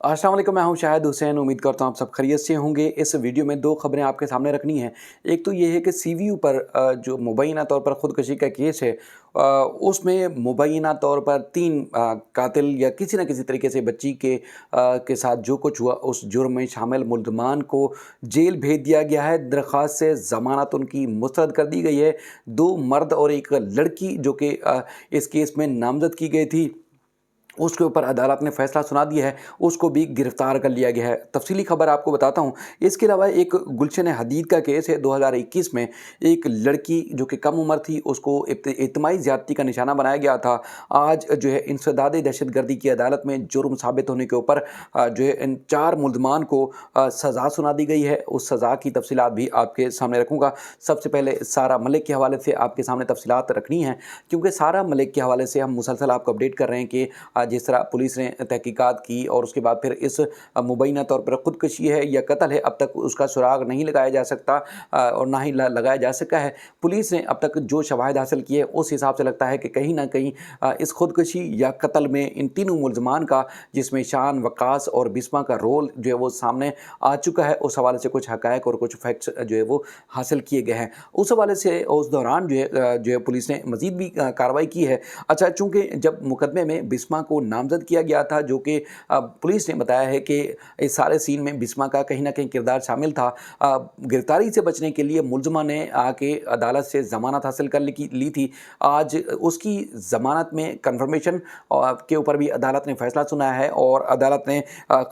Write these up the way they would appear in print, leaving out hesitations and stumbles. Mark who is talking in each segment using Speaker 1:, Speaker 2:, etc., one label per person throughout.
Speaker 1: अस्सलाम वालेकुम, मैं हूं शाहिद हुसैन। उम्मीद करता हूं आप सब खैरियत से होंगे। इस वीडियो में दो खबरें आपके सामने रखनी है। एक तो ये है कि सीवीयू पर जो मुबैना तौर पर ख़ुदकुशी का केस है, उसमें मुबैना तौर पर तीन कातिल या किसी न किसी तरीके से बच्ची के साथ जो कुछ हुआ उस जुर्म में शामिल मुल्ज़मान को जेल भेज दिया गया है। दरख्वास्त से ज़मानत उनकी मुस्तरद कर दी गई है। दो मर्द और एक लड़की जो कि इस केस में नामज़द की गई थी, उसके ऊपर अदालत ने फ़ैसला सुना दिया है, उसको भी गिरफ़्तार कर लिया गया है। तफ़सीली ख़बर आपको बताता हूँ। इसके अलावा एक गुलशन हदीद का केस है। 2021 में एक लड़की जो कि कम उम्र थी, उसको इज्तिमाई ज़्यादती का निशाना बनाया गया था। आज जो है इंसदादे दहशतगर्दी की अदालत में जुर्म साबित होने के ऊपर जो है इन 4 मुल्ज़मान को सज़ा सुना दी गई है। उस सज़ा की तफ़सीलात भी आपके सामने रखूँगा। सबसे पहले सारा मलिक के हवाले से आपके सामने तफ़सीलात रखनी है, क्योंकि सारा मलिक के हवाले से हम मुसलसल आपको अपडेट कर रहे हैं कि जिस तरह पुलिस ने तहकीकात की और उसके बाद फिर इस मुबैना तौर पर ख़ुदकुशी है या कत्ल है, अब तक उसका सुराग नहीं लगाया जा सकता और ना ही लगाया जा सका है। पुलिस ने अब तक जो शवाहिद हासिल किए उस हिसाब से लगता है कि कहीं ना कहीं इस ख़ुदकुशी या कत्ल में इन तीनों मुल्ज़मान का, जिसमें शान, वकास और बिस्मा का रोल जो है वो सामने आ चुका है। उस हवाले से कुछ हक़ाइक़ और कुछ फैक्ट्स जो है वो हासिल किए गए हैं। उस हवाले से उस दौरान जो है पुलिस ने मज़ीद भी कार्रवाई की है। अच्छा, चूँकि जब मुकदमे में बिस्मा को नामज़द किया गया था, जो कि पुलिस ने बताया है कि इस सारे सीन में बिस्मा का कहीं ना कहीं किरदार शामिल था। गिरफ्तारी से बचने के लिए मुल्ज़मा ने आके अदालत से ज़मानत हासिल कर ली थी। आज उसकी ज़मानत में कन्फर्मेशन के ऊपर भी अदालत ने फ़ैसला सुनाया है और अदालत ने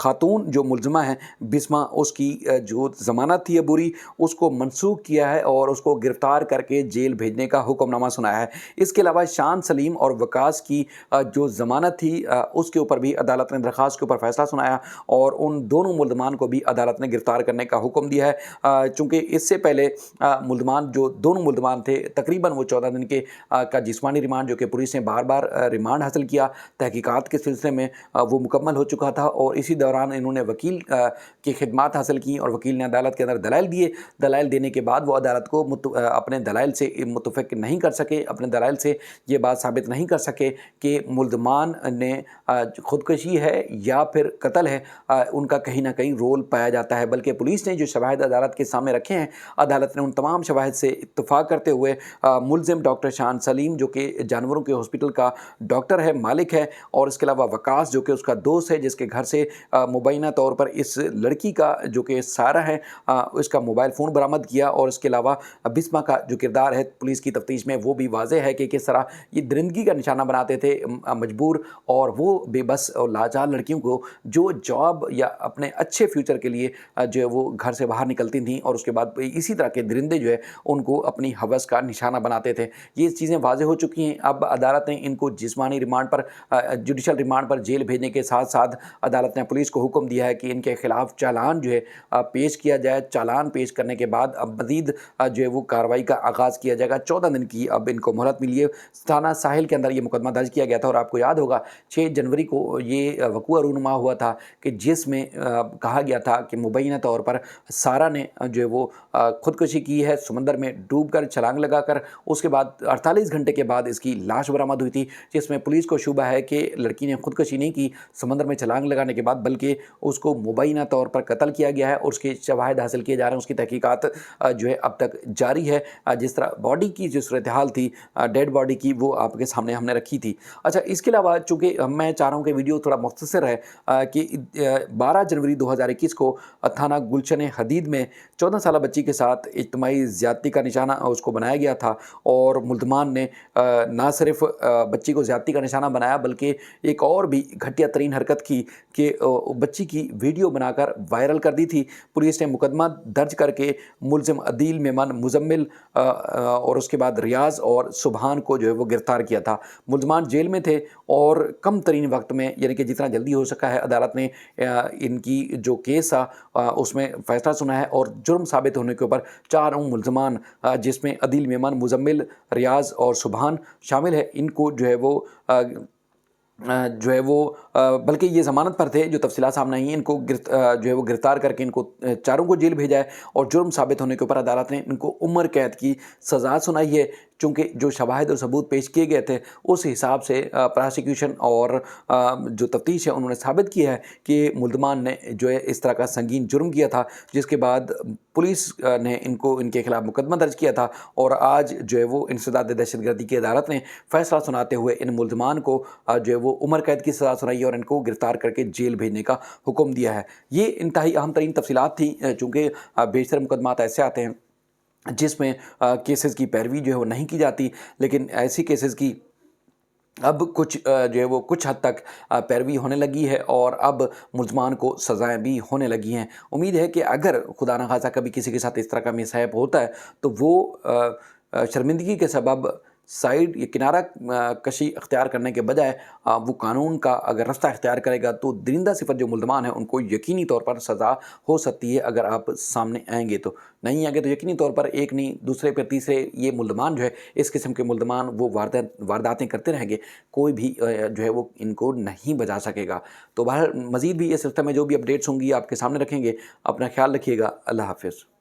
Speaker 1: खातून जो मुल्ज़मा है बिस्मा, उसकी जो ज़मानत थी अबूरी, उसको मनसूख किया है और उसको गिरफ़्तार करके जेल भेजने का हुक्मनामा सुनाया है। इसके अलावा शान सलीम और वकास की जो ज़मानत थी उसके ऊपर भी अदालत ने दरख्वास्त के ऊपर फ़ैसला सुनाया और उन दोनों मुल्ज़मान को भी अदालत ने गिरफ़्तार करने का हुक्म दिया है। चूँकि इससे पहले मुल्ज़मान जो दोनों मुल्ज़मान थे, तकरीबन वो 14 दिन के का जिस्मानी रिमांड, जो कि पुलिस ने बार बार रिमांड हासिल किया, तहकीकात के सिलसिले में वो मुकम्मल हो चुका था और इसी दौरान इन्होंने वकील की खिदमात हासिल की और वकील ने अदालत के अंदर दलाइल दिए। दलाइल देने के बाद वो अदालत को अपने दलाइल से मुतफ़िक नहीं कर सके, अपने दलाइल से ये बात साबित नहीं कर सके कि मुल्ज़मान ने ख़ुदकुशी है या फिर कत्ल है, उनका कहीं ना कहीं रोल पाया जाता है। बल्कि पुलिस ने जो शवाहिद अदालत के सामने रखे हैं, अदालत ने उन तमाम शवाहिद से इत्तफ़ाक़ करते हुए मुल्ज़िम डॉक्टर शान सलीम, जो कि जानवरों के हॉस्पिटल का डॉक्टर है, मालिक है, और इसके अलावा वकास, जो कि उसका दोस्त है, जिसके घर से मुबैना तौर पर इस लड़की का, जो कि सारा है, उसका मोबाइल फ़ोन बरामद किया। और इसके अलावा बिस्मा का जो किरदार है पुलिस की तफ्तीश में, वो भी वाज़ेह है कि किस तरह ये दरिंदगी का निशाना बनाते थे मजबूर और वो बेबस और लाचार लड़कियों को, जो जॉब या अपने अच्छे फ्यूचर के लिए जो है वो घर से बाहर निकलती थीं और उसके बाद इसी तरह के दरिंदे जो है उनको अपनी हवस का निशाना बनाते थे। ये चीज़ें वाज़ेह हो चुकी हैं। अब अदालत ने इनको जिस्मानी रिमांड पर, जुडिशल रिमांड पर जेल भेजने के साथ साथ अदालत ने पुलिस को हुक्म दिया है कि इनके खिलाफ चालान जो है पेश किया जाए। चालान पेश करने के बाद अब मज़ीद जो है वो कार्रवाई का आगाज़ किया जाएगा। 14 दिन की अब इनको मोहलत मिली है। थाना साहिल के अंदर ये मुकदमा दर्ज किया गया था और आपको याद होगा 6 जनवरी को ये वक़ूआ रूनुमा हुआ था कि जिसमें कहा गया था कि मुबैना तौर पर सारा ने जो है वो ख़ुदकुशी की है, समंदर में डूबकर छलांग लगाकर। उसके बाद 48 घंटे के बाद इसकी लाश बरामद हुई थी, जिसमें पुलिस को शुबा है कि लड़की ने ख़ुदकुशी नहीं की समंदर में छलांग लगाने के बाद, बल्कि उसको मुबैना तौर पर कत्ल किया गया है और उसके शवाहिद हासिल किए जा रहे हैं। उसकी तहकीकात जो है अब तक जारी है। जिस तरह बॉडी की जो सूरत हाल थी, डेड बॉडी की, वो आपके सामने हमने रखी थी। अच्छा, इसके अलावा चूँकि मैं चाह रहा हूँ कि वीडियो थोड़ा मुख्तसर है कि 12 जनवरी 2021 को थाना गुलशन हदीद में 14 साल बच्ची के साथ इज्तिमाई ज़्यादती का निशाना उसको बनाया गया था और मुल्ज़मान ने ना सिर्फ बच्ची को ज़्यादती का निशाना बनाया, बल्कि एक और भी घटिया तरीन हरकत की कि बच्ची की वीडियो बनाकर वायरल कर दी थी। पुलिस ने मुकदमा दर्ज करके मुल्ज़िम अदील, मेमन, मुज़म्मिल और उसके बाद रियाज़ और सुबहान को जो है वो गिरफ़्तार किया था। मुल्ज़मान जेल में थे और कम तरीन वक्त में, यानी कि जितना जल्दी हो सका है, अदालत ने इनकी जो केस था उसमें फ़ैसला सुना है और जुर्म साबित होने के ऊपर 4 मुल्ज़मान, जिसमें अदील, मेमन, मुज़म्मिल, रियाज़ और सुबहान शामिल है, इनको जो है वो बल्कि ये ज़मानत पर थे, जो तफ़सीलात सामने आई हैं, इनको जो है वो गिरफ़्तार करके इनको चारों को जेल भेजा है और जुर्म साबित होने के ऊपर अदालत ने इनको उम्र कैद की सज़ा सुनाई है। चूँकि जो शवाहिद और सबूत पेश किए गए थे उस हिसाब से प्रोसिक्यूशन और जो तफ्तीश है उन्होंने साबित किया है कि मुल्ज़मान ने जो है इस तरह का संगीन जुर्म किया था, जिसके बाद पुलिस ने इनके खिलाफ मुकदमा दर्ज किया था और आज जो है वो इंसदाद दहशतगर्दी की अदालत ने फैसला सुनाते हुए इन मुल्ज़मान को जो है वो उम्र कैद की सज़ा सुनाई और इनको गिरफ्तार करके जेल भेजने का हुक्म दिया है। ये इंतहाई अहम तरीन तफसीलात थी, चूँकि बेशतर मुकदमात ऐसे आते हैं जिसमें केसेस की पैरवी जो है वो नहीं की जाती, लेकिन ऐसी केसेस की अब कुछ जो है वो कुछ हद तक पैरवी होने लगी है और अब मुल्ज़मान को सज़ाएँ भी होने लगी हैं। उम्मीद है कि अगर खुदा न खास्ता कभी किसी के साथ इस तरह का मिसहैप होता है तो वो शर्मिंदगी के सबब साइड या किनारा कशी अख्तियार करने के बजाय वो कानून का अगर रास्ता अख्तियार करेगा तो दरिंदा सिफत जो मुल्ज़मान है उनको यकीनी तौर पर सज़ा हो सकती है अगर आप सामने आएंगे। तो नहीं आएंगे तो यकीनी तौर पर एक नहीं दूसरे पर तीसरे ये मुल्ज़मान जो है इस किस्म के मुल्ज़मान वो वारदातें करते रहेंगे, कोई भी जो है वो इनको नहीं बचा सकेगा। तो बहर मज़ीद भी इस सिलसिले में जो भी अपडेट्स होंगी आपके सामने रखेंगे। अपना ख्याल रखिएगा। अल्लाह हाफ़िज़।